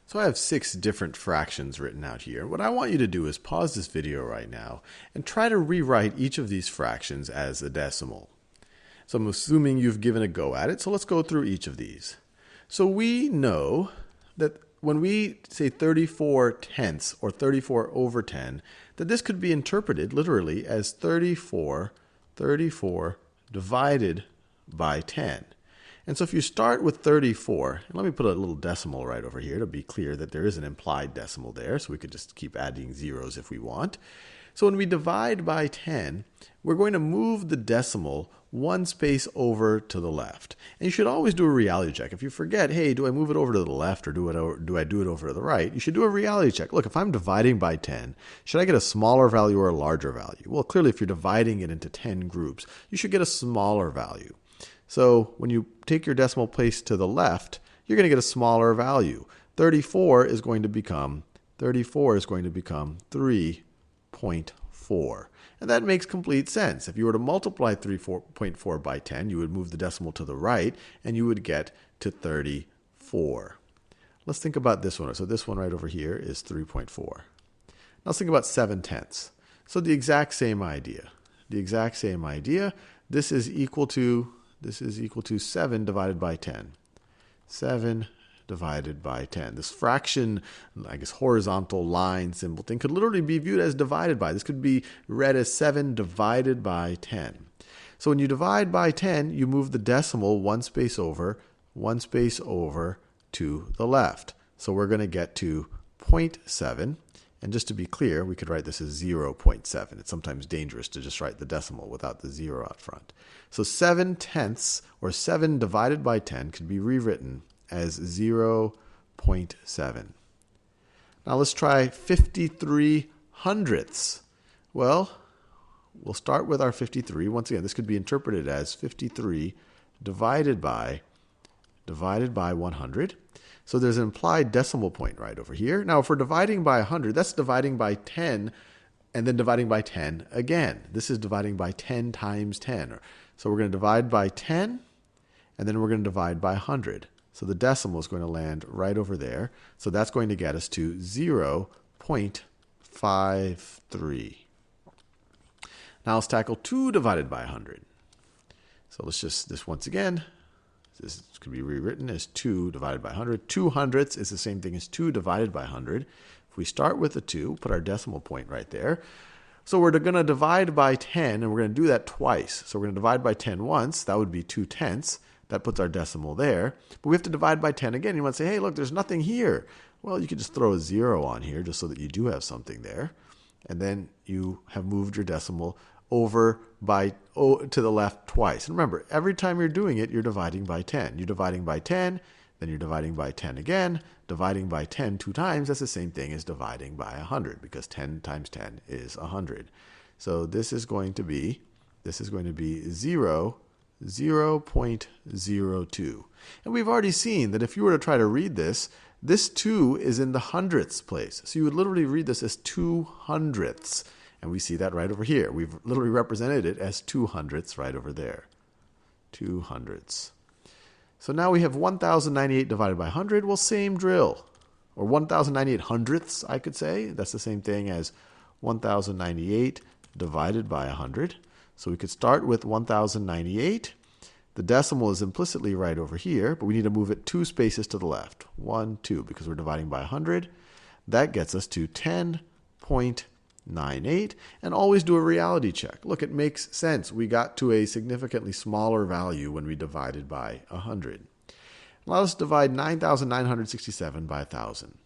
So I have 6 different fractions written out here. What I want you to do is pause this video right now and try to rewrite each of these fractions as a decimal. So I'm assuming you've given a go at it, so let's go through each of these. So we know that when we say 34 tenths or 34 over 10, that this could be interpreted literally as 34 divided by 10. And so if you start with 34, and let me put a little decimal right over here to be clear that there is an implied decimal there, so we could just keep adding zeros if we want. So when we divide by 10, we're going to move the decimal one space over to the left. And you should always do a reality check. If you forget, hey, do I move it over to the left or do I do it over to the right? You should do a reality check. Look, if I'm dividing by 10, should I get a smaller value or a larger value? Well, clearly if you're dividing it into 10 groups, you should get a smaller value. So when you take your decimal place to the left, you're going to get a smaller value. 34 is going to become 3.4. And that makes complete sense. If you were to multiply 3.4 by 10, you would move the decimal to the right, and you would get to 34. Let's think about this one. So this one right over here is 3.4. Now let's think about 7 tenths. So the exact same idea. This is equal to 7 divided by 10. 7 divided by 10. This fraction, I guess horizontal line symbol thing, could literally be viewed as divided by. This could be read as 7 divided by 10. So when you divide by 10, you move the decimal one space over to the left. So we're going to get to 0.7. And just to be clear, we could write this as 0.7. It's sometimes dangerous to just write the decimal without the 0 out front. So 7 tenths, or 7 divided by 10, could be rewritten as 0.7. Now let's try 53 hundredths. Well, we'll start with our 53. Once again, this could be interpreted as 53 divided by 100. So there's an implied decimal point right over here. Now, if we're dividing by 100, that's dividing by 10 and then dividing by 10 again. This is dividing by 10 times 10. So we're going to divide by 10, and then we're going to divide by 100. So the decimal is going to land right over there. So that's going to get us to 0.53. Now let's tackle 2 divided by 100. So let's just, this once again, this could be rewritten as 2 divided by 100. 2 hundredths is the same thing as 2 divided by 100. If we start with a 2, put our decimal point right there. So we're going to divide by 10, and we're going to do that twice. So we're going to divide by 10 once. That would be 2 tenths. That puts our decimal there. But we have to divide by 10 again. You might say, hey, look, there's nothing here. Well, you could just throw a 0 on here just so that you do have something there. And then you have moved your decimal over to the left twice. And remember, every time you're doing it, you're dividing by 10. You're dividing by 10, then you're dividing by 10 again. Dividing by 10 2 times, that's the same thing as dividing by 100, because 10 times 10 is 100. So this is going to be 0.02. And we've already seen that if you were to try to read this, this 2 is in the hundredths place. So you would literally read this as 2 hundredths. And we see that right over here. We've literally represented it as 2 hundredths right over there. 2 hundredths. So now we have 1,098 divided by 100. Well, same drill. Or 1,098 hundredths, I could say. That's the same thing as 1,098 divided by 100. So we could start with 1,098. The decimal is implicitly right over here, but we need to move it 2 spaces to the left. 1, 2, because we're dividing by 100. That gets us to 10.98. And always do a reality check. Look, it makes sense. We got to a significantly smaller value when we divided by 100. Now let's divide 9,967 by 1,000.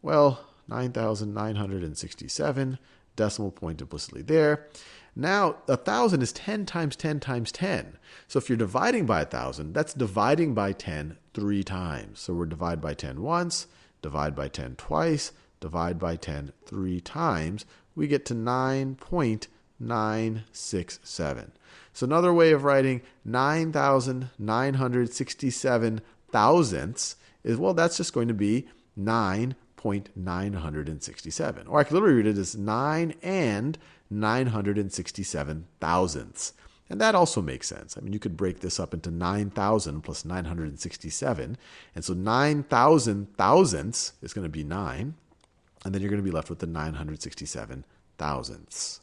Well, 9,967, decimal point implicitly there. Now, 1,000 is 10 times 10 times 10. So if you're dividing by 1,000, that's dividing by 10 3 times. So we're divide by 10 once, divide by 10 twice, divide by 10 3 times. We get to 9.967. So another way of writing 9,967 thousandths is, well, that's just going to be 9.967. Or I could literally read it as 9 and 967 thousandths. And that also makes sense. I mean, you could break this up into 9,000 plus 967. And so 9,000 thousandths is going to be 9. And then you're going to be left with the 967 thousandths.